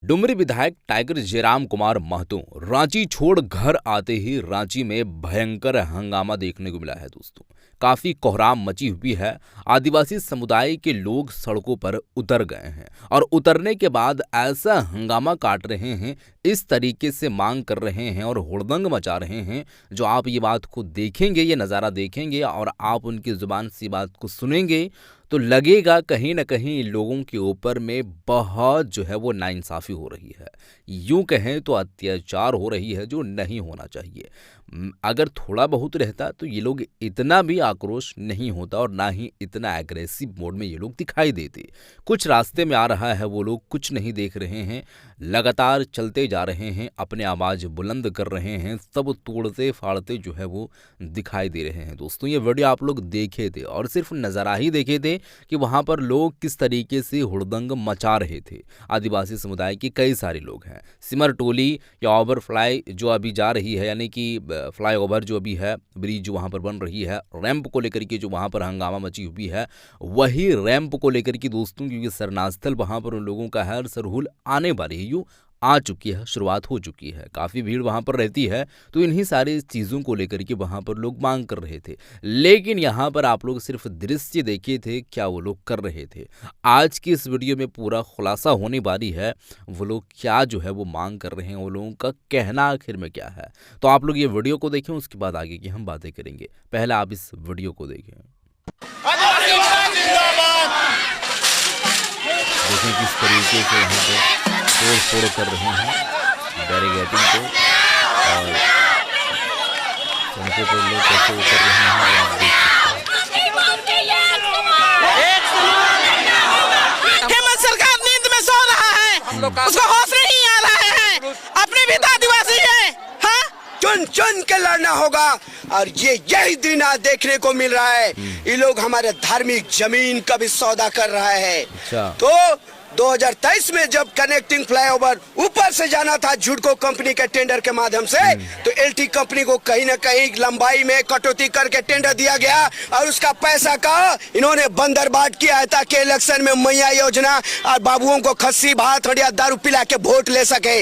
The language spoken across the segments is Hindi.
डुमरी विधायक टाइगर जयराम कुमार महतो रांची छोड़ घर आते ही रांची में भयंकर हंगामा देखने को मिला है। दोस्तों, काफी कोहराम मची हुई है। आदिवासी समुदाय के लोग सड़कों पर उतर गए हैं और उतरने के बाद ऐसा हंगामा काट रहे हैं, इस तरीके से मांग कर रहे हैं और हुड़दंग मचा रहे हैं। जो आप ये बात को देखेंगे, ये नज़ारा देखेंगे और आप उनकी जुबान से बात को सुनेंगे तो लगेगा कहीं ना कहीं लोगों के ऊपर में बहुत जो है वो नाइंसाफ़ी हो रही है। यूं कहें तो अत्याचार हो रही है जो नहीं होना चाहिए। अगर थोड़ा बहुत रहता तो ये लोग इतना भी आक्रोश नहीं होता और ना ही इतना एग्रेसिव मोड में ये लोग दिखाई देते। कुछ रास्ते में आ रहा है वो लोग कुछ नहीं देख रहे हैं, लगातार चलते जा रहे हैं, अपने आवाज़ बुलंद कर रहे हैं, सब तोड़ते फाड़ते जो है वो दिखाई दे रहे हैं। दोस्तों, ये वीडियो आप लोग देखे थे और सिर्फ नज़ारा ही देखे थे कि वहाँ पर लोग किस तरीके से हुड़दंग मचा रहे थे। आदिवासी समुदाय के कई सारे लोग हैं। सिमर टोली या ओवरफ्लाई जो अभी जा रही है, यानी कि फ्लाईओवर जो अभी है, ब्रिज जो वहाँ पर बन रही है, रैंप को लेकर के जो वहाँ पर हंगामा मची हुई है, वही रैंप को लेकर के दोस्तों, क्योंकि सरनास्थल वहाँ पर उन लोगों का है, सरहुल आने वाली है, यूँ आ चुकी है, शुरुआत हो चुकी है, काफ़ी भीड़ वहाँ पर रहती है। तो इन्हीं सारी चीज़ों को लेकर के वहाँ पर लोग मांग कर रहे थे। लेकिन यहाँ पर आप लोग सिर्फ दृश्य देखे थे, क्या वो लोग कर रहे थे। आज की इस वीडियो में पूरा खुलासा होने वाली है, वो लोग क्या जो है वो मांग कर रहे हैं, वो लोगों का कहना आखिर में क्या है। तो आप लोग ये वीडियो को देखें, उसके बाद आगे की हम बातें करेंगे। पहले आप इस वीडियो को देखें, देखें किस तरीके से यहाँ पे तोड़ फोड़ कर रहे हैं बैरिकेडिंग को और सड़कों पर लोग कैसे उतर रहे हैं, आप देख सकते हैं। हेमंत सरकार नींद में सो रहा है, उसको होश नहीं आ रहा है। अपने भी तो आदिवासी है, हाँ? चुन चुन के लड़ना होगा और यही दिन आज देखने को मिल रहा है। ये लोग हमारे धार्मिक जमीन का भी सौदा कर रहा है। तो 2023 में जब कनेक्टिंग फ्लाईओवर ऊपर से जाना था झुडको कंपनी के टेंडर के माध्यम से, तो एलटी कंपनी को कहीं ना कहीं लंबाई में कटौती करके टेंडर दिया गया और उसका पैसा का इन्होंने बंदर बाट किया है ताकि इलेक्शन में मैया योजना और बाबुओं को खस्सी भात और दारू पिला के वोट ले सके।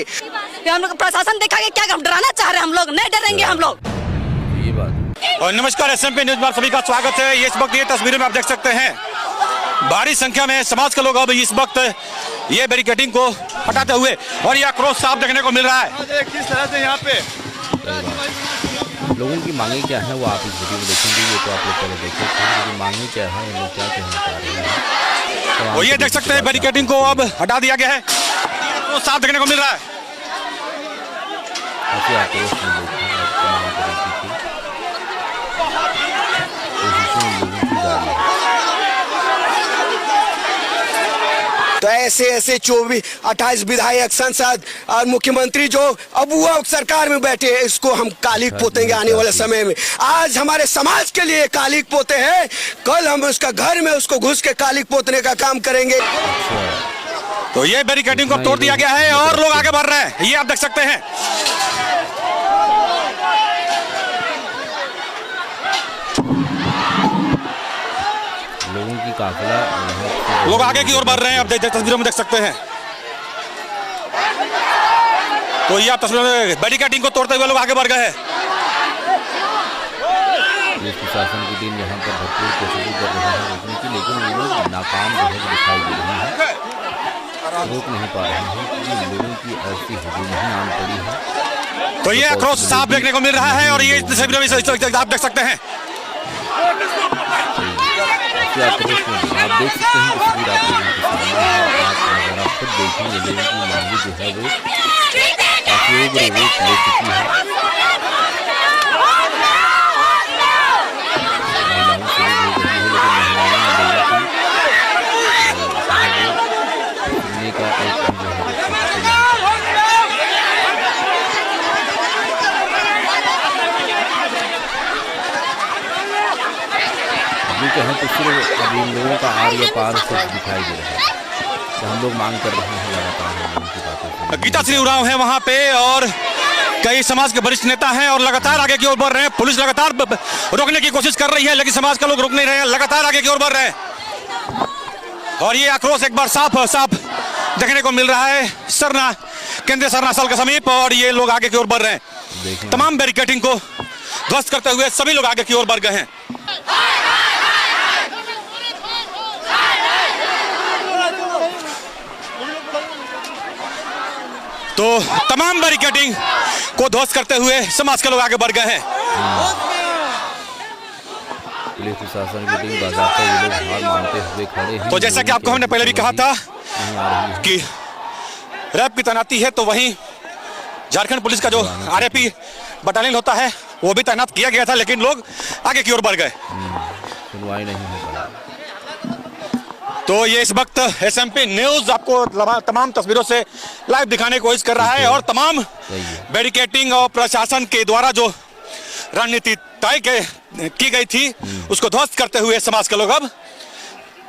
हम लोग प्रशासन देखा कि क्या हम डराना चाह रहे हैं, हम लोग नहीं डरेंगे हम लोग। ये बात। और नमस्कार, SMP न्यूज में आप सभी का स्वागत है। इस वक्त ये तस्वीरों में आप देख सकते हैं भारी संख्या में समाज के लोग अब इस वक्त ये बैरिकेडिंग को हटाते हुए और ये आक्रोश साफ देखने को मिल रहा है। किस तरह से यहाँ पे लोगों की मांगे क्या है वो आप इस वीडियो में देखेंगे। ये तो आप लोग पहले देखे थे, लेकिन मांगे क्या है, इन लोग क्या कहना चाह रहे हैं तो ये देख सकते हैं बैरिकेडिंग को अब हटा दिया गया है, तो साफ देखने को मिल रहा है। तो ऐसे 28 विधायक, सांसद और मुख्यमंत्री जो अब वो सरकार में बैठे हैं, इसको हम कालिक पोतेंगे आने वाले समय में। आज हमारे समाज के लिए कालिक पोते हैं, कल हम उसका घर में उसको घुस के कालिक पोतने का काम करेंगे। तो ये बैरिकेडिंग को तोड़ दिया गया है और लोग आगे बढ़ रहे हैं, ये आप देख सकते हैं। लोगों की काफिला, लोग आगे की ओर बढ़ रहे हैं, आप तस्वीरों में देख सकते हैं। तो ये आप तस्वीरों में बैरिकेडिंग को तोड़ते हुए लोग आगे बढ़ गए हैं। प्रशासन के दिन यहाँ पर भरपूर कोशिश कर रहे हैं रोकने की, लेकिन ये लोग नाकाम जो है दिखाई दे रहे हैं, रोक नहीं पा रहे हैं क्योंकि लोगों की ऐसी हुजूम नहीं आन पड़ी है। तो ये आक्रोश साफ देखने को मिल रहा है और ये तस्वीरों में आप देख सकते हैं। आप देख सकते हैं तस्वीर आप लोगों के सामने है। आप खुद देखेंगे लोगों की मांगे जो है वो काफी उग्र रूप ले चुकी है। महिलाओं से भी हो रही है, लेकिन महिलाओं ने सुनने का एक कहें तो सिर्फ अभी लोगों का आर या पार से दिखाई दे रहा है। तो हम लोग मांग कर रहे हैं लगातार। गीता श्री उरांव है वहां पे और कई समाज के वरिष्ठ नेता हैं और लगातार आगे की ओर बढ़ रहे हैं। पुलिस लगातार रोकने की कोशिश कर रही है, लेकिन समाज का लोग रुक नहीं रहे हैं, लगातार आगे की ओर बढ़ रहे हैं। और ये आक्रोश एक बार साफ देखने को मिल रहा है सरना केंद्रीय सरना स्थल के समीप, और ये लोग आगे की ओर बढ़ रहे हैं। तमाम बैरिकेडिंग को ध्वस्त करते हुए सभी लोग आगे की ओर बढ़ गए हैं। तो तमाम बैरिकेडिंग को ध्वस्त करते हुए समाज के लोग आगे बढ़ गए हैं। पुलिस प्रशासन की टीम बाज़ाब्ता ये लोग हार मानते हुए खड़े हैं। तो जैसा कि आपको हमने पहले भी कहा था कि रैप की तैनाती है, तो वहीं झारखंड पुलिस का जो आरएपी बटालियन होता है वो भी तैनात किया गया था, लेकिन लोग आगे की ओर बढ़ गए। सुनवाई नहीं हो पा। तो ये इस वक्त एसएमपी न्यूज आपको तमाम तस्वीरों से लाइव दिखाने की कोशिश कर रहा है, और तमाम बैरिकेडिंग और प्रशासन के द्वारा जो रणनीति तय की गई थी उसको ध्वस्त करते हुए समाज के लोग अब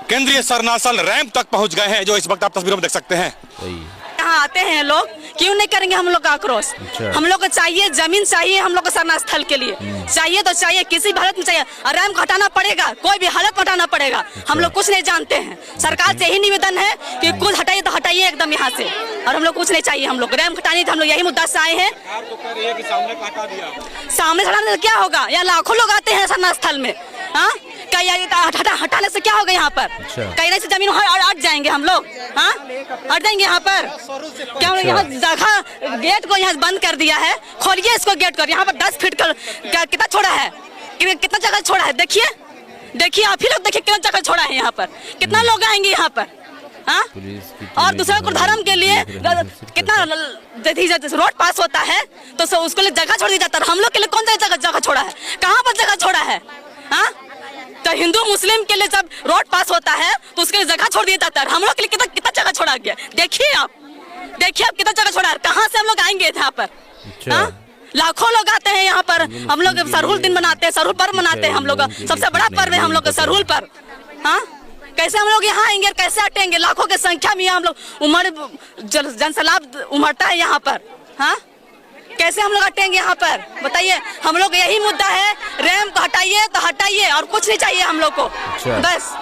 केंद्रीय सरना स्थल रैंप तक पहुंच गए हैं, जो इस वक्त आप तस्वीरों में देख सकते हैं। यहाँ आते हैं लोग, क्यों नहीं करेंगे हम लोग का आक्रोश? हम लोग को चाहिए जमीन, चाहिए हम लोग को सरना स्थल के लिए चाहिए, तो चाहिए किसी भी हालत में चाहिए, और रैंप हटाना पड़ेगा, कोई भी हालत में हटाना पड़ेगा। हम लोग कुछ नहीं जानते हैं, सरकार से यही निवेदन है कि कुछ हटाइए तो हटाइए एकदम यहाँ से, और हम लोग कुछ नहीं चाहिए। हम लोग रैंप हटानी, तो हम लोग यही मुद्दा से आए हैं। सामने हटाने से क्या होगा? यहाँ लाखों लोग आते हैं सरना स्थल में, हाँ हटाने से क्या होगा? यहाँ पर कहीं से जमीन हट जाएंगे हम लोग, हाँ हट जाएंगे यहाँ पर। क्या यहाँ जगह गेट को यहाँ बंद कर दिया है, खोलिए इसको गेट को। यहाँ पर 10 फीट का कितना छोड़ा है, कितना जगह छोड़ा है? देखिए देखिए आप ही लोग देखिए कितना जगह छोड़ा है यहाँ पर, कितना लोग आएंगे यहाँ पर, हाँ। और दूसरे को धर्म के लिए कितना रोड पास होता है तो उसको लिए जगह छोड़ दी जाता है। हम लोग के लिए कौन सा जगह छोड़ा है? कहाँ पर जगह छोड़ा है, हाँ? तो हिंदू मुस्लिम के लिए जब रोड पास होता है तो उसके लिए जगह छोड़ दिया जाता है। हम लोग के लिए कितना जगह छोड़ा गया? देखिए आप कितना जगह छोड़ा है। कहाँ से हम लोग आएंगे यहाँ पर, हाँ? लाखों लोग आते हैं यहाँ पर। हम लोग सरहुल दिन मनाते हैं, सरहुल पर्व मनाते हैं। हम लोग सबसे बड़ा पर्व है हम लोग का सरहुल पर्व, हाँ। कैसे हम लोग यहाँ आएंगे, कैसे हटेंगे? लाखों की संख्या में हम लोग जनसैलाब उमड़ता है यहाँ पर, हाँ। कैसे हम लोग हटेंगे यहाँ पर बताइए? हम लोग यही मुद्दा है, रैंप को हटाइए तो हटाइए, और कुछ नहीं चाहिए हम लोग को, बस।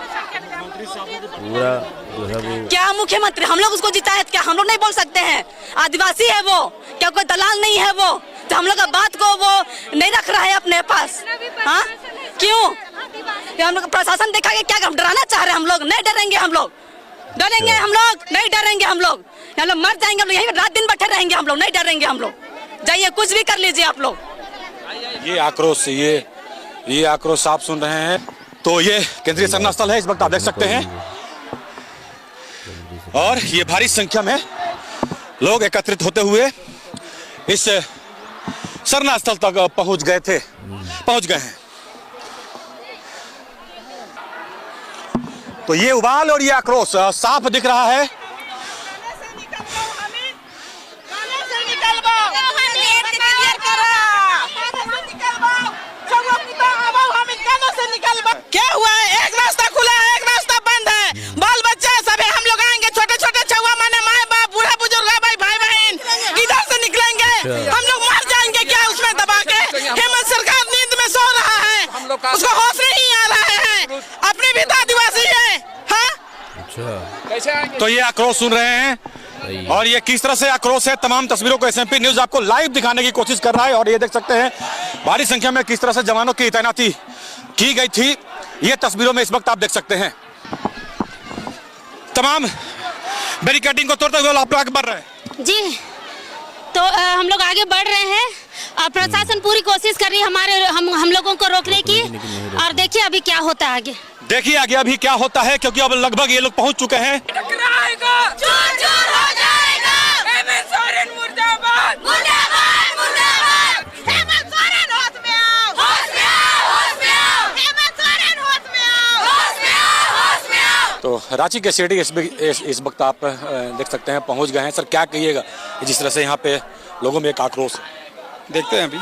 क्या मुख्यमंत्री हम लोग उसको जीता है क्या? हम लोग नहीं बोल सकते हैं? आदिवासी है वो, क्या कोई दलाल नहीं है वो? तो हम लोग का बात को वो नहीं रख रहा है अपने पास, हाँ? क्यों? हम लोग प्रशासन देखा कि क्या हम डराना चाह रहे हैं? हम लोग नहीं डरेंगे, हम लोग डरेंगे, हम लोग नहीं डरेंगे। हम लोग मर जाएंगे, हम लोग यहीं रात दिन बैठे रहेंगे, हम लोग नहीं डरेंगे। हम लोग जाइए, कुछ भी कर लीजिए आप लोग। ये आक्रोश आप सुन रहे हैं, तो ये केंद्रीय सरना स्थल है, इस वक्त आप देख सकते हैं, और ये भारी संख्या में लोग एकत्रित होते हुए इस सरना स्थल तक पहुंच गए हैं। तो ये उबाल और ये आक्रोश साफ दिख रहा है। क्या हुआ है? एक रास्ता खुला है, एक रास्ता बंद है। बाल बच्चे सब है, हम लोग आएंगे, छोटे छोटे छुआ माने माए बाप बूढ़ा बुजुर्ग भाई बहन इधर से निकलेंगे, हम लोग मर जाएंगे क्या उसमें दबा के? हेमंत सरकार नींद में सो रहा है, उसको होश नहीं आ रहा है, अपने भी तो आदिवासी है, हाँ। तो ये आक्रोश सुन रहे हैं, और ये किस तरह से आक्रोश है, तमाम तस्वीरों को एसएमपी न्यूज आपको लाइव दिखाने की कोशिश कर रहा है। और ये देख सकते हैं भारी संख्या में किस तरह से जवानों की तैनाती की गई थी, ये तस्वीरों में इस वक्त आप देख सकते हैं। तमाम बैरिकेडिंग को तोड़ते हुए आप लोग आगे बढ़ रहे हैं जी। तो हम लोग आगे बढ़ रहे हैं, और प्रशासन पूरी कोशिश कर रही है हम लोगों को रोकने की। और देखिए अभी क्या होता है आगे, देखिए आगे अभी क्या होता है, क्योंकि अब लगभग ये लोग पहुंच चुके हैं। तो रांची के सीडी इस वक्त आप देख सकते हैं पहुंच गए हैं। सर क्या कहिएगा जिस तरह से यहाँ पे लोगों में एक आक्रोश है? देखते हैं अभी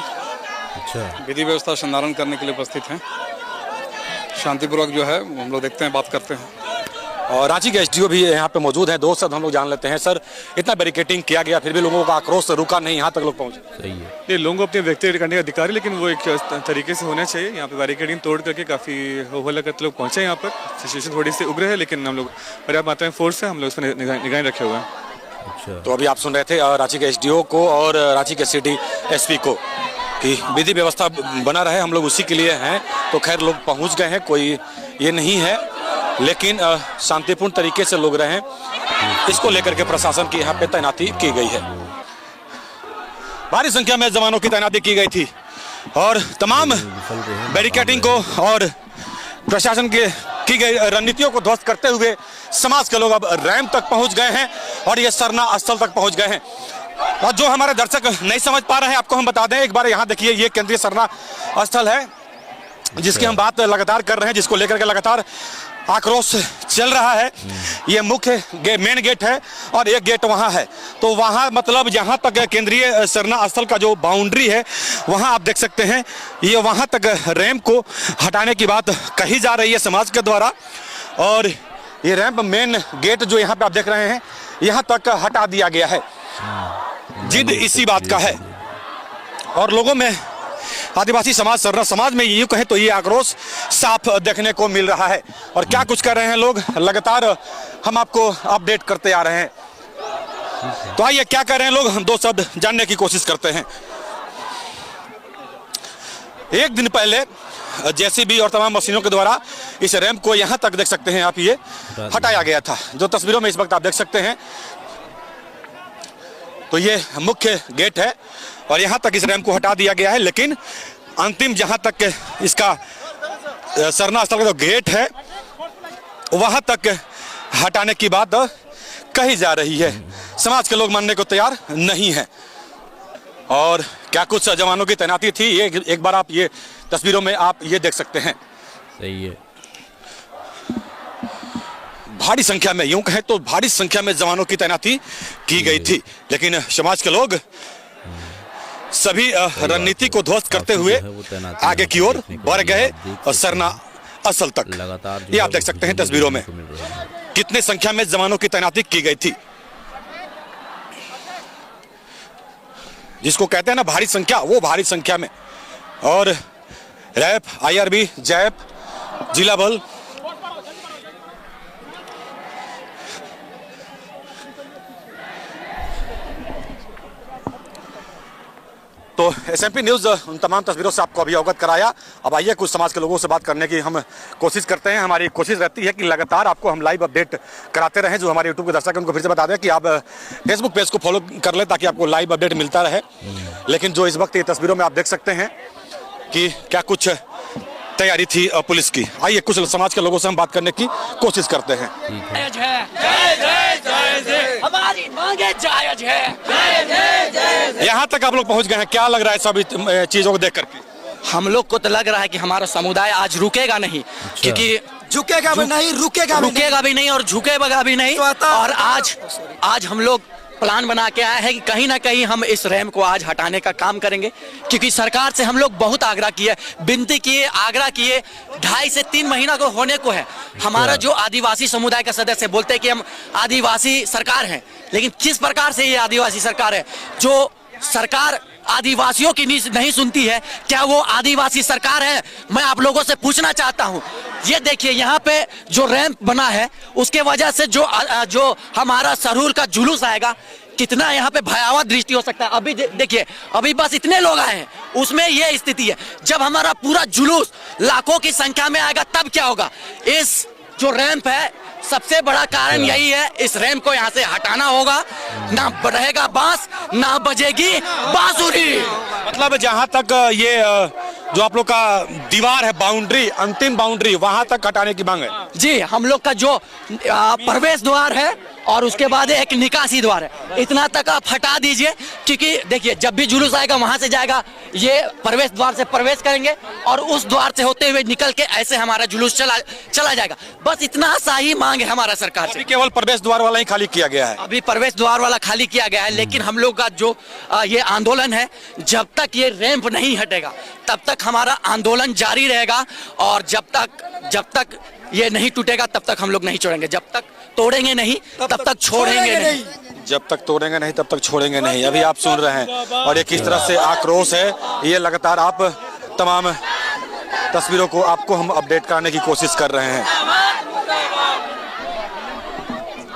विधि व्यवस्था संधारण करने के लिए उपस्थित हैं, शांतिपूर्वक जो है हम लोग देखते हैं, बात करते हैं। और रांची के एसडीओ भी यहाँ पे मौजूद हैं। दो शब्द हम लोग जान लेते हैं। सर, इतना बैरिकेटिंग किया गया फिर भी लोगों का आक्रोश रुका नहीं, यहाँ तक लोग पहुँचे। सही है। ये लोगों को अपने व्यक्तिगत करने का अधिकार है, लेकिन वो एक तरीके से होना चाहिए। यहाँ पे बैरिकेडिंग तोड़ करके काफ़ी होहल्ला करते लोग पहुँचे यहाँ पर। सिचुएशन थोड़ी सी उग्र है, लेकिन हम लोग पर्याप्त मात्रा में फोर्स है, हम लोग उस पर निगरानी रखे हुए हैं। अच्छा। तो अभी आप सुन रहे थे रांची के एसडीओ को और रांची के सिटी एसपी को कि विधि व्यवस्था बना रहे, हम लोग उसी के लिए हैं। तो खैर लोग पहुंच गए हैं, कोई ये नहीं है, लेकिन शांतिपूर्ण तरीके से लोग रहे। इसको लेकर के प्रशासन की यहाँ पे तैनाती की गई है। भारी संख्या में जवानों की तैनाती की गई थी और तमाम बैरिकेडिंग को और प्रशासन के की गई रणनीतियों को ध्वस्त करते हुए समाज के लोग अब रैंप तक पहुंच गए हैं और ये सरना स्थल तक पहुंच गए हैं। और जो हमारे दर्शक नहीं समझ पा रहे हैं, आपको हम बता दें एक बार, यहाँ देखिए, ये केंद्रीय सरना स्थल है जिसकी हम बात लगातार कर रहे हैं, जिसको लेकर के लगातार आक्रोश चल रहा है। ये मुख्य मेन गेट है और एक गेट वहाँ है। तो वहाँ मतलब जहाँ तक केंद्रीय सरना स्थल का जो बाउंड्री है, वहाँ आप देख सकते हैं, ये वहाँ तक रैंप को हटाने की बात कही जा रही है समाज के द्वारा। और ये रैंप मेन गेट जो यहाँ पे आप देख रहे हैं, यहाँ तक हटा दिया गया है। जिद इसी बात का है और लोगों में, आदिवासी समाज, सरना समाज में यूं कहें तो ये आक्रोश साफ देखने को मिल रहा है। और क्या कुछ कर रहे हैं लोग, लगातार हम आपको अपडेट करते आ रहे हैं। तो आइए क्या कर रहे हैं लोग, हम दो शब्द जानने की कोशिश करते हैं। एक दिन पहले जेसीबी और तमाम मशीनों के द्वारा इस रैंप को यहां तक देख सकते हैं आप, ये हटाया गया था, जो तस्वीरों में इस वक्त आप देख सकते हैं। तो ये मुख्य गेट है और यहाँ तक इस रैंप को हटा दिया गया है, लेकिन अंतिम जहाँ तक इसका सरना स्थल का जो गेट है, वहाँ तक हटाने की बात कही जा रही है। समाज के लोग मानने को तैयार नहीं है। और क्या कुछ जवानों की तैनाती थी, ये एक बार आप ये तस्वीरों में आप ये देख सकते हैं। सही है। भारी संख्या में, यूं कहें तो भारी संख्या में जवानों की तैनाती की गई थी, लेकिन समाज के लोग सभी रणनीति को ध्वस्त करते हुए आगे की ओर बढ़ गए और सरना स्थल तक। लगातार ये आप देख सकते हैं तस्वीरों में कितने संख्या में जवानों की तैनाती की गई थी। जिसको कहते हैं ना भारी संख्या, वो भारी संख्या में। और रैप, IRB, जैप, जिला बल, तो SMP न्यूज़ उन तमाम तस्वीरों से आपको अभी अवगत कराया। अब आइए कुछ समाज के लोगों से बात करने की हम कोशिश करते हैं। हमारी कोशिश रहती है कि लगातार आपको हम लाइव अपडेट कराते रहें। जो हमारे YouTube के दर्शक हैं उनको फिर से बता दें कि आप फेसबुक पेज को फॉलो कर लें ताकि आपको लाइव अपडेट मिलता रहे। लेकिन जो इस वक्त ये तस्वीरों में आप देख सकते हैं कि क्या कुछ तैयारी थी पुलिस की। आइए कुछ समाज के लोगों से हम बात करने की कोशिश करते हैं। हमारी मांगे जायज है। यहाँ तक आप लोग पहुँच गए हैं, क्या लग रहा है सभी चीजों को देख करके? हम लोग को तो लग रहा है कि हमारा समुदाय आज रुकेगा नहीं, क्योंकि झुकेगा भी नहीं, रुकेगा भी नहीं और झुकेगा भी नहीं। और आज हम लोग प्लान बना के आए हैं कि कहीं ना कहीं हम इस रैंप को आज हटाने का काम करेंगे, क्योंकि सरकार से हम लोग बहुत आग्रह किए, विनती किए, आग्रह किए। 2.5 से 3 महीना को होने को है। हमारा जो आदिवासी समुदाय का सदस्य बोलते हैं कि हम आदिवासी सरकार हैं, लेकिन किस प्रकार से ये आदिवासी सरकार है? जो सरकार आदिवासियों की नहीं सुनती है, क्या वो आदिवासी सरकार है? मैं आप लोगों से पूछना चाहता हूं। ये देखिए, यहाँ पे जो रैंप बना है उसके वजह से जो हमारा सरहुल का जुलूस आएगा, कितना यहाँ पे भयावह दृष्टि हो सकता है। अभी देखिए, अभी बस इतने लोग आए हैं, उसमें ये स्थिति है। जब हमारा पूरा जुलूस लाखों की संख्या में आएगा तब क्या होगा? इस जो रैंप है, सबसे बड़ा कारण यही है, इस रैंप को यहाँ से हटाना होगा। ना रहेगा बांस, ना बजेगी बांसुरी। मतलब जहाँ तक ये जो आप लोग का दीवार है, बाउंड्री, अंतिम बाउंड्री, वहां तक हटाने की मांग है। जी, हम लोग का जो प्रवेश द्वार है और उसके बाद एक निकासी द्वार है, इतना तक आप हटा दीजिए। क्योंकि देखिए, जब भी जुलूस आएगा वहां से जाएगा, ये प्रवेश द्वार से प्रवेश करेंगे और उस द्वार से होते हुए निकल के ऐसे हमारा जुलूस चला जाएगा। बस इतना सा ही मांग है हमारा सरकार से। केवल प्रवेश द्वार वाला ही खाली किया गया है। अभी प्रवेश द्वार वाला खाली किया गया है, लेकिन हम लोग का जो ये आंदोलन है, जब तक ये रैंप नहीं हटेगा तब तक हमारा आंदोलन जारी रहेगा। और जब तक ये नहीं टूटेगा तब तक हम लोग नहीं छोड़ेंगे। जब तक तोड़ेंगे नहीं तब तक छोड़ेंगे नहीं। जब तक तोड़ेंगे नहीं तब तक छोड़ेंगे नहीं। अभी आप सुन रहे हैं और ये किस तरह से आक्रोश है, ये लगातार आप तमाम तस्वीरों को आपको हम अपडेट करने की कोशिश कर रहे हैं।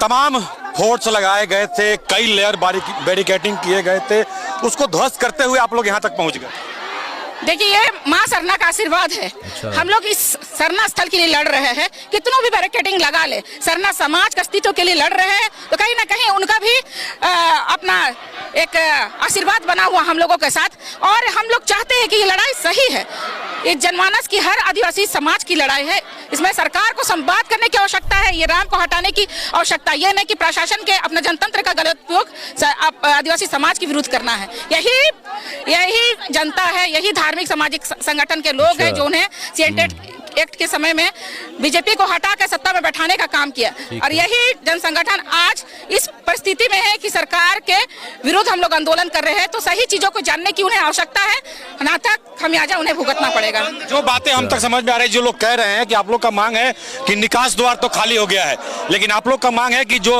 तमाम फोर्स लगाए गए थे, कई लेयर बैरिकेडिंग किए गए थे, उसको ध्वस्त करते हुए आप लोग यहाँ तक पहुँच गए। देखिए, ये माँ सरना का आशीर्वाद है। हम लोग इस सरना स्थल के लिए लड़ रहे हैं। कितनों भी बैरिकेडिंग लगा ले, सरना समाज के अस्तित्व के लिए लड़ रहे हैं, तो कहीं ना कहीं उनका भी अपना एक आशीर्वाद बना हुआ हम लोगों के साथ। और हम लोग चाहते हैं कि ये लड़ाई सही है, ये जनमानस की, हर आदिवासी समाज की लड़ाई है। इसमें सरकार को संवाद करने की आवश्यकता है, ये राम को हटाने की आवश्यकता, ये नहीं कि प्रशासन के अपने जनतंत्र का गलत उपयोग आदिवासी समाज के विरुद्ध करना है। यही जनता है, यही धार्मिक सामाजिक संगठन के लोग हैं जो उन्हें सीएए एक्ट के समय में बीजेपी को हटा कर सत्ता में बैठाने का काम किया। और यही जन संगठन आज इस परिस्थिति में है कि सरकार के विरुद्ध हम लोग आंदोलन कर रहे हैं। तो सही चीजों को जानने की उन्हें आवश्यकता है, ना तक खमियाजा उन्हें भुगतना पड़ेगा। जो बातें हम तक समझ में आ रही है, जो लोग कह रहे हैं कि आप लोग का मांग है कि निकास द्वार तो खाली हो गया है, लेकिन आप लोग का मांग है कि जो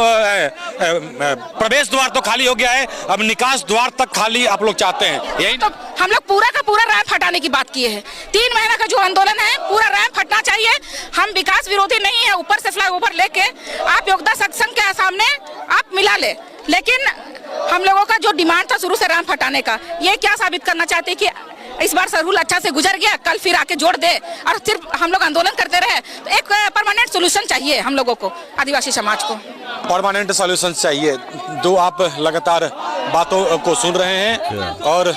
प्रवेश द्वार तो खाली हो गया है, अब निकास द्वार तक खाली आप लोग चाहते हैं। यही तो हम लोग पूरा का पूरा रैंप हटाने की बात किए हैं। 3 महीना का जो आंदोलन है, पूरा रैंप हटना चाहिए। हम विकास विरोधी नहीं है, ऊपर से फ्लाईओवर लेके आप योगदा सत्संग के सामने आप मिला ले, लेकिन हम लोगों का जो डिमांड था शुरू से रैंप हटाने का, ये क्या साबित करना चाहते हैं कि इस बार सरहुल अच्छा से गुजर गया, कल फिर आके जोड़ दे और सिर्फ हम लोग आंदोलन करते रहे। तो एक परमानेंट सोल्यूशन चाहिए हम लोगों को, आदिवासी समाज को परमानेंट सॉल्यूशन चाहिए। दो आप लगातार बातों को सुन रहे हैं और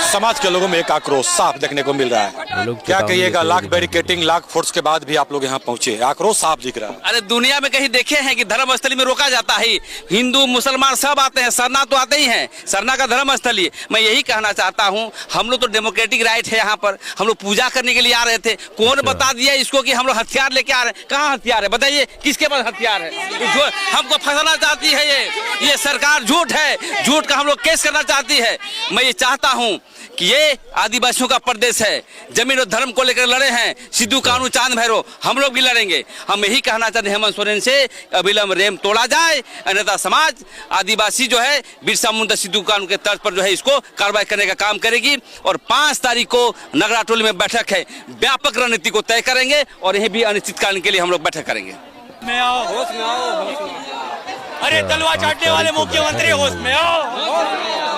समाज के लोगों में एक आक्रोश साफ देखने को मिल रहा है। क्या कहिएगा, लाख बैरिकेडिंग, लाख फोर्स के बाद भी आप लोग यहाँ पहुंचे, आक्रोश साफ दिख रहा है। अरे दुनिया में कहीं देखे हैं कि धर्म स्थली में रोका जाता है? हिंदू मुसलमान सब आते हैं, सरना तो आते ही हैं, सरना का धर्म स्थली। मैं यही कहना चाहता हूँ, हम लोग तो डेमोक्रेटिक राइट है, यहाँ पर हम लोग पूजा करने के लिए आ रहे थे। कौन बता दिया इसको कि हम लोग हथियार लेके आ रहे हैं? कहाँ हथियार है बताइए, किसके पास हथियार है? जो हमको फंसाना चाहती है ये सरकार झूठ है, झूठ का हम लोग केस करना चाहती है। मैं ये चाहता हूँ कि ये आदिवासियों का प्रदेश है, जमीन और धर्म को लेकर लड़े हैं सिद्धू कानू चांद भैरव, हम लोग भी लड़ेंगे। हम यही कहना चाहते हैं हेमंत सोरेन से, अविलंब रेम तोड़ा जाए, अन्यथा समाज आदिवासी जो है बिरसा मुंडा सिद्धू कानू के तर्ज पर जो है इसको कार्रवाई करने का काम करेगी। और 5 तारीख को नगराटोली में बैठक है, व्यापक रणनीति को तय करेंगे और यही भी अनिश्चितकालीन के लिए हम लोग बैठक करेंगे। अरे तलवार चाटने वाले मुख्यमंत्री होश में आओ।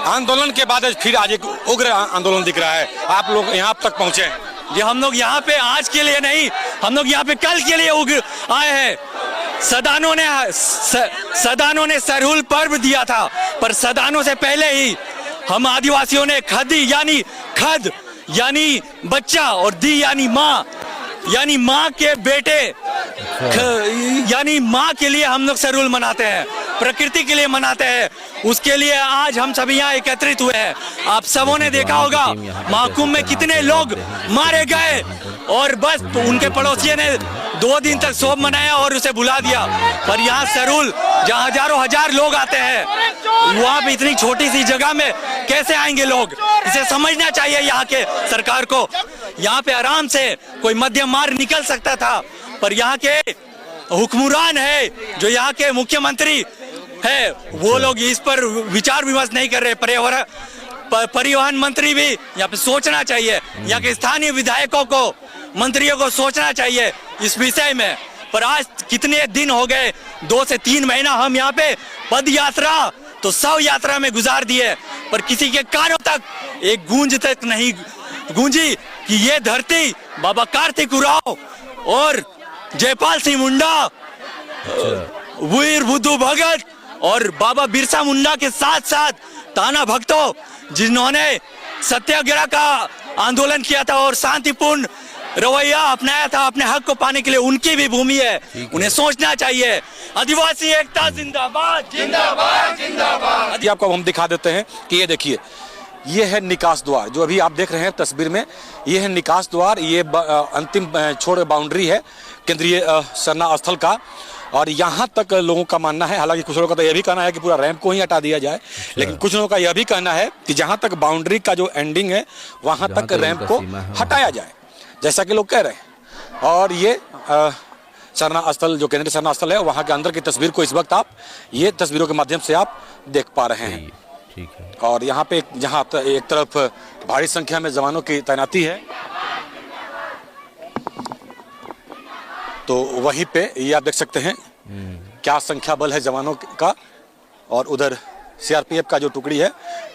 आंदोलन के बाद फिर आज एक उग्र आंदोलन दिख रहा है, आप लोग यहाँ तक पहुंचे। जी, हम लोग यहाँ पे आज के लिए नहीं, हम लोग यहाँ पे कल के लिए उग्र आए हैं। सदानों ने सरहुल पर्व दिया था, पर सदानों से पहले ही हम आदिवासियों ने खदी खद यानी बच्चा और दी यानी माँ के बेटे यानी माँ के लिए हम लोग सरहुल मनाते हैं, प्रकृति के लिए मनाते हैं। उसके लिए आज हम सभी यहाँ एकत्रित हुए हैं। आप सबों ने देखा होगा महाकुंभ में कितने लोग मारे गए और बस तो उनके पड़ोसियों ने 2 दिन तक शोभ मनाया और उसे बुला दिया। पर यहाँ सरहुल जहाँ हजारों हजार लोग आते हैं, वहाँ पे इतनी छोटी सी जगह में कैसे आएंगे लोग? इसे समझना चाहिए यहाँ के सरकार को। यहाँ पे आराम से कोई मध्यम मार्ग निकल सकता था, पर यहाँ के हुक्मरान है, जो यहाँ के मुख्यमंत्री है, वो लोग इस पर विचार विमर्श नहीं कर रहे। परिवहन मंत्री भी यहाँ पे सोचना चाहिए, यहाँ के स्थानीय विधायकों को, मंत्रियों को सोचना चाहिए इस विषय में। पर आज कितने दिन हो गए, 2 से 3 महीना हम यहाँ पे पद यात्रा तो 100 यात्रा में गुजार दिए, पर किसी के कानों तक एक गूंज तक नहीं गूंजी कि ये धरती बाबा कार्तिक उराव और जयपाल सिंह मुंडा, वीर बुद्धू भगत और बाबा बिरसा मुंडा के साथ साथ ताना भक्तों, जिन्होंने सत्याग्रह का आंदोलन किया था और शांतिपूर्ण रवैया अपनाया था अपने हक को पाने के लिए, उनकी भी भूमि है, उन्हें सोचना चाहिए। आदिवासी एकता जिंदाबाद जिंदाबाद जिंदाबाद। आपको हम दिखा देते हैं कि ये देखिए, ये है निकास द्वार, जो अभी आप देख रहे हैं तस्वीर में, ये है निकास द्वार। ये अंतिम छोड़ बाउंड्री है केंद्रीय सरना स्थल का, और यहाँ तक लोगों का मानना है, हालांकि कुछ लोगों का तो यह भी कहना है कि पूरा रैंप को ही हटा दिया जाए, लेकिन कुछ लोगों का यह भी कहना है कि जहाँ तक बाउंड्री का जो एंडिंग है वहाँ तक रैंप को हटाया जाए, जैसा कि लोग कह रहे हैं। और ये सरना स्थल जो केंद्रीय सरना स्थल है वहाँ के अंदर की तस्वीर को इस वक्त आप ये तस्वीरों के माध्यम से आप देख पा रहे हैं। ठीक है। और यहाँ पे जहाँ एक तरफ भारी संख्या में जवानों की तैनाती है, तो वहीं पे ये आप देख सकते हैं क्या संख्या बल है जवानों का। और उधर सीआरपीएफ का जो टुकड़ी है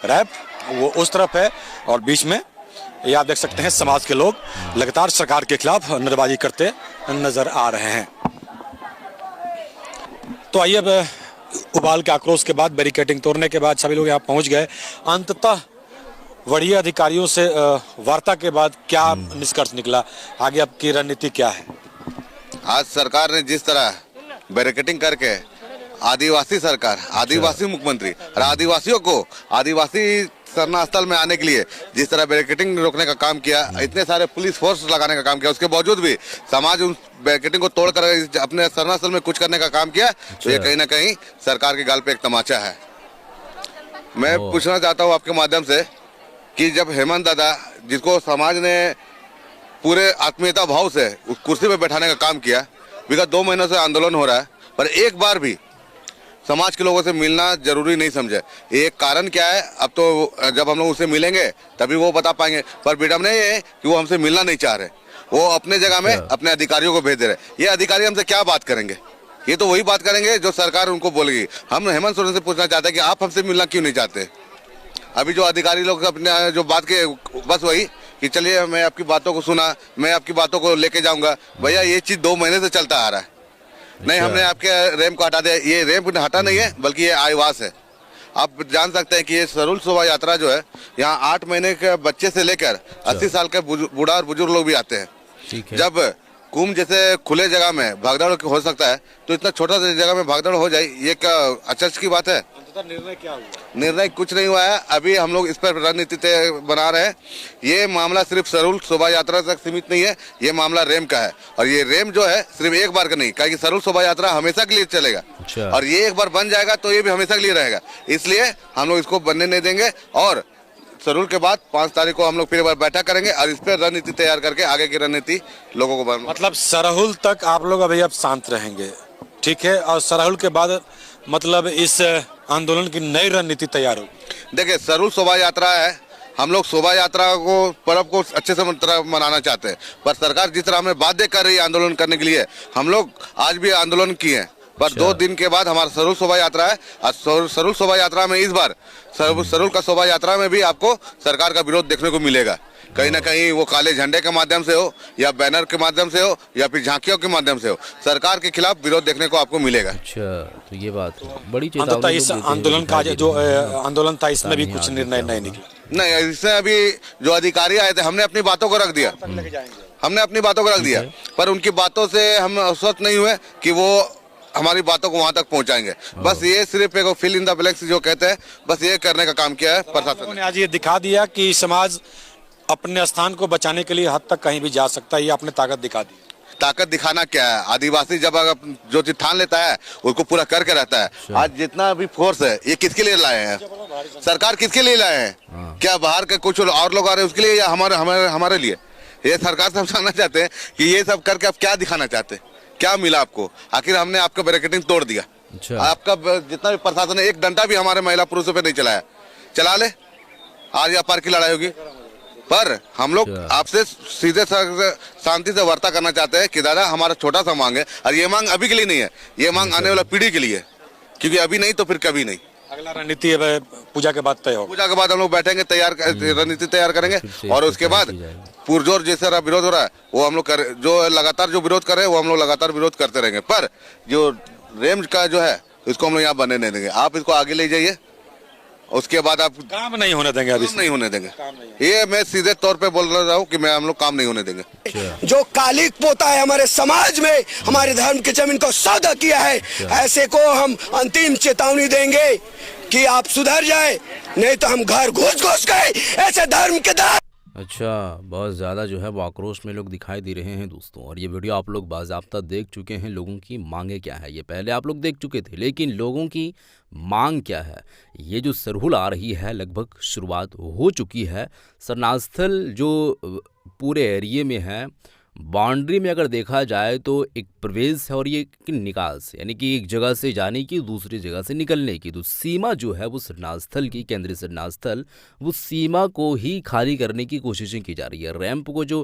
रैप वो उस तरफ है, और बीच में ये आप देख सकते हैं समाज के लोग लगातार सरकार के खिलाफ नारेबाजी करते नजर आ रहे हैं। तो आइए अब उबाल के आक्रोश के बाद, बैरिकेडिंग तोड़ने के बाद सभी लोग यहाँ पहुंच गए। अंततः वरीय अधिकारियों से वार्ता के बाद क्या निष्कर्ष निकला, आगे अब की रणनीति क्या है? आज सरकार ने जिस तरह बैरिकेडिंग करके आदिवासी सरकार, आदिवासी मुख्यमंत्री और आदिवासियों को आदिवासी सरना स्थल में आने के लिए जिस तरह बैरिकेडिंग रोकने का काम किया, इतने सारे पुलिस फोर्स लगाने का काम किया, उसके बावजूद भी समाज उन बैरिकेडिंग को तोड़कर अपने सरना स्थल में कुछ करने का काम किया, तो ये कहीं ना कहीं सरकार के गाल पे एक तमाचा है। मैं पूछना चाहता हूँ आपके माध्यम से कि जब हेमंत दादा, जिसको समाज ने पूरे आत्मीयता भाव से उस कुर्सी पे बैठाने का काम किया, विगत 2 महीनों से आंदोलन हो रहा है, पर एक बार भी समाज के लोगों से मिलना जरूरी नहीं समझे। एक कारण क्या है, अब तो जब हम लोग उससे मिलेंगे तभी वो बता पाएंगे, पर विडम्बना ये है कि वो हमसे मिलना नहीं चाह रहे, वो अपने जगह में अपने अधिकारियों को भेज दे रहे। ये अधिकारी हमसे क्या बात करेंगे? ये तो वही बात करेंगे जो सरकार उनको बोलेगी। हम हेमंत सोरेन से पूछना चाहते हैं कि आप हमसे मिलना क्यों नहीं चाहते? अभी जो अधिकारी लोग अपने जो बात के बस वही कि चलिए मैं आपकी बातों को सुना, मैं आपकी बातों को लेके जाऊंगा। भैया ये चीज 2 महीने से चलता आ रहा है। नहीं, हमने आपके रैंप को हटा दिया। ये रैंप हटा नहीं है, बल्कि ये आईवास है। आप जान सकते हैं कि ये सरूल शोभा यात्रा जो है, यहाँ 8 महीने के बच्चे से लेकर 80 साल के बूढ़ा और बुजुर्ग लोग भी आते हैं। जब कुंभ जैसे खुले जगह में भागदौड़ हो सकता है, तो इतना छोटा सा जगह में भागदौड़ हो जाए, ये क्या अचरज की बात है? निर्णय क्या हुआ? निर्णय कुछ नहीं हुआ है। अभी हम लोग इस पर रणनीति बना रहे हैं। ये मामला सिर्फ सरूल शोभा यात्रा तक सीमित नहीं है, ये मामला रेम का है। और ये रेम जो है सिर्फ एक बार का नहीं, क्योंकि सरूल शोभा यात्रा हमेशा के लिए चलेगा। और ये एक बार बन जाएगा तो ये भी हमेशा के लिए रहेगा। इसलिए हम लोग इसको बनने नहीं देंगे। और सरूल के बाद 5 तारीख को हम लोग फिर एक बार बैठक करेंगे और इस पर रणनीति तैयार करके आगे की रणनीति लोगों को मतलब सरहुल तक आप लोग अभी अब शांत रहेंगे, ठीक है? और सरहुल के बाद मतलब इस आंदोलन की नई रणनीति तैयार होगी। देखिए, सरूल शोभा यात्रा है, हम लोग शोभा यात्रा को, पर्व को अच्छे से मनाना चाहते हैं, पर सरकार जिस तरह हमें बाध्य कर रही है आंदोलन करने के लिए, हम लोग आज भी आंदोलन किए हैं। पर 2 दिन के बाद हमारा सरूल शोभा यात्रा है। और सरूल शोभा यात्रा में इस बार सरूल का शोभा यात्रा में भी आपको सरकार का विरोध देखने को मिलेगा। कहीं ना कहीं वो काले झंडे के माध्यम से हो, या बैनर के माध्यम से हो, या फिर झांकियों के माध्यम से हो, सरकार के खिलाफ विरोध देखने को आपको मिलेगा। अच्छा, तो ये बात बड़ी अंततः इस आंदोलन का जो आंदोलन था, इसमें भी कुछ निर्णय नहीं निकला। नहीं, इससे अभी जो अधिकारी आए थे, हमने अपनी बातों को रख दिया, हमने अपनी बातों को रख दिया, पर उनकी बातों से हम आश्वस्त नहीं हुए कि वो हमारी बातों को वहां तक पहुंचाएंगे। बस ये सिर्फ एक फिल इन द ब्लैंक्स जो कहते हैं, बस ये करने का काम किया है प्रशासन ने। आज ये दिखा दिया कि समाज अपने स्थान को बचाने के लिए हद तक कहीं भी जा सकता है, ये आपने ताकत दिखा दी। ताकत दिखाना क्या है? आदिवासी जब जो चीज ठान लेता है उसको पूरा करके रहता है। आज जितना भी फोर्स है, ये किसके लिए लाए हैं? सरकार किसके लिए लाए हैं? क्या बाहर के कुछ और लोग आ रहे हैं उसके लिए, या हमारे लिए? ये सरकार से हम जानना चाहते हैं कि ये सब करके आप क्या दिखाना चाहते हैं, क्या मिला आपको? आखिर हमने आपका बैरिकेडिंग तोड़ दिया। आपका जितना भी प्रशासन है, एक डंडा भी हमारे महिला पुरुषों पे नहीं चलाया। चला ले, आज या पार की लड़ाई होगी। पर हम लोग आपसे सीधे शांति से वार्ता करना चाहते हैं कि दादा, हमारा छोटा सा मांग है, और ये मांग अभी के लिए नहीं है, ये मांग आने वाला पीढ़ी के लिए, क्योंकि अभी नहीं तो फिर कभी नहीं। अगला रणनीति पूजा के बाद तय होगा। पूजा के बाद हम लोग बैठेंगे, रणनीति तैयार करेंगे, और उसके बाद पुरजोर जैसा विरोध हो रहा है वो हम लोग जो लगातार जो विरोध कर रहे हैं वो हम लोग लगातार विरोध करते रहेंगे। पर जो रेंज का जो है, इसको हम लोग यहाँ बनने नहीं देंगे। आप इसको आगे ले जाइए, उसके बाद आप काम नहीं होने देंगे। अभी नहीं होने देंगे, ये मैं सीधे तौर पे बोल रहा हूँ कि मैं हम लोग काम नहीं होने देंगे। जो कालिक पोता है हमारे समाज में, हमारे धर्म की जमीन को सौदा किया है, ऐसे को हम अंतिम चेतावनी देंगे कि आप सुधर जाए, नहीं तो हम घर घुस गए ऐसे धर्म के दास। अच्छा, बहुत ज़्यादा जो है वो आक्रोश में लोग दिखाई दे रहे हैं दोस्तों। और ये वीडियो आप लोग बाज़ाब्ता देख चुके हैं, लोगों की मांगे क्या है ये पहले आप लोग देख चुके थे, लेकिन लोगों की मांग क्या है? ये जो सरहुल आ रही है, लगभग शुरुआत हो चुकी है। सरनास्थल जो पूरे एरिए में है बाउंड्री में अगर देखा जाए तो एक प्रवेश है और ये एक निकास, यानी कि एक जगह से जाने की, दूसरी जगह से निकलने की। तो सीमा जो है वो शरणार्थी स्थल की, केंद्रीय शरणार्थी स्थल, वो सीमा को ही खाली करने की कोशिशें की जा रही है। रैंप को जो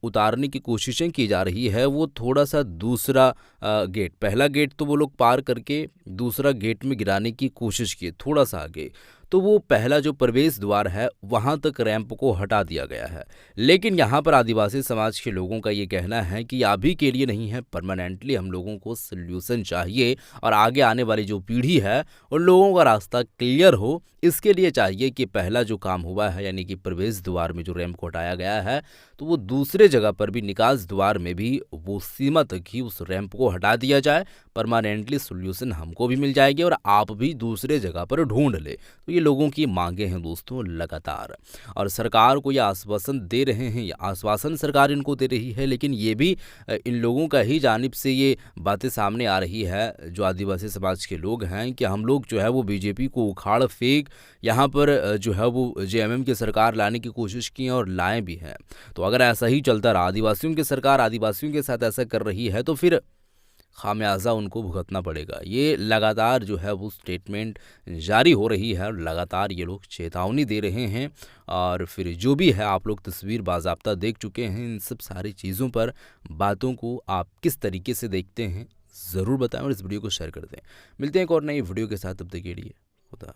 उतारने की कोशिशें की जा रही है वो थोड़ा सा दूसरा गेट, पहला गेट तो वो लोग पार करके दूसरा गेट में गिराने की कोशिश की, थोड़ा सा आगे तो वो पहला जो प्रवेश द्वार है वहाँ तक रैंप को हटा दिया गया है। लेकिन यहाँ पर आदिवासी समाज के लोगों का ये कहना है कि अभी के लिए नहीं है, परमानेंटली हम लोगों को सल्यूशन चाहिए और आगे आने वाली जो पीढ़ी है उन लोगों का रास्ता क्लियर हो। इसके लिए चाहिए कि पहला जो काम हुआ है, यानी कि प्रवेश द्वार में जो रैंप को हटाया गया है, तो वो दूसरे जगह पर भी निकास द्वार में भी वो सीमा तक ही उस रैंप को हटा दिया जाए। परमानेंटली सोल्यूशन हमको भी मिल जाएगी और आप भी दूसरे जगह पर ढूंढ ले। तो ये लोगों की मांगे हैं दोस्तों लगातार, और सरकार को ये आश्वासन दे रहे हैं, आश्वासन सरकार इनको दे रही है, लेकिन ये भी इन लोगों का ही जानिब से ये बातें सामने आ रही है जो आदिवासी समाज के लोग हैं कि हम लोग जो है वो बीजेपी को उखाड़ फेंक यहाँ पर जो है वो जेएमएम की सरकार लाने की कोशिश की और लाए भी हैं। तो अगर ऐसा ही चलता रहा, आदिवासियों की सरकार आदिवासियों के साथ ऐसा कर रही है, तो फिर खामियाजा उनको भुगतना पड़ेगा। ये लगातार जो है वो स्टेटमेंट जारी हो रही है और लगातार ये लोग चेतावनी दे रहे हैं। और फिर जो भी है, आप लोग तस्वीर बाज़ाब्ता देख चुके हैं। इन सब सारी चीज़ों पर बातों को आप किस तरीके से देखते हैं ज़रूर बताएं और इस वीडियो को शेयर कर दें। मिलते हैं एक और नई वीडियो के साथ, तब तक के लिए खुदा।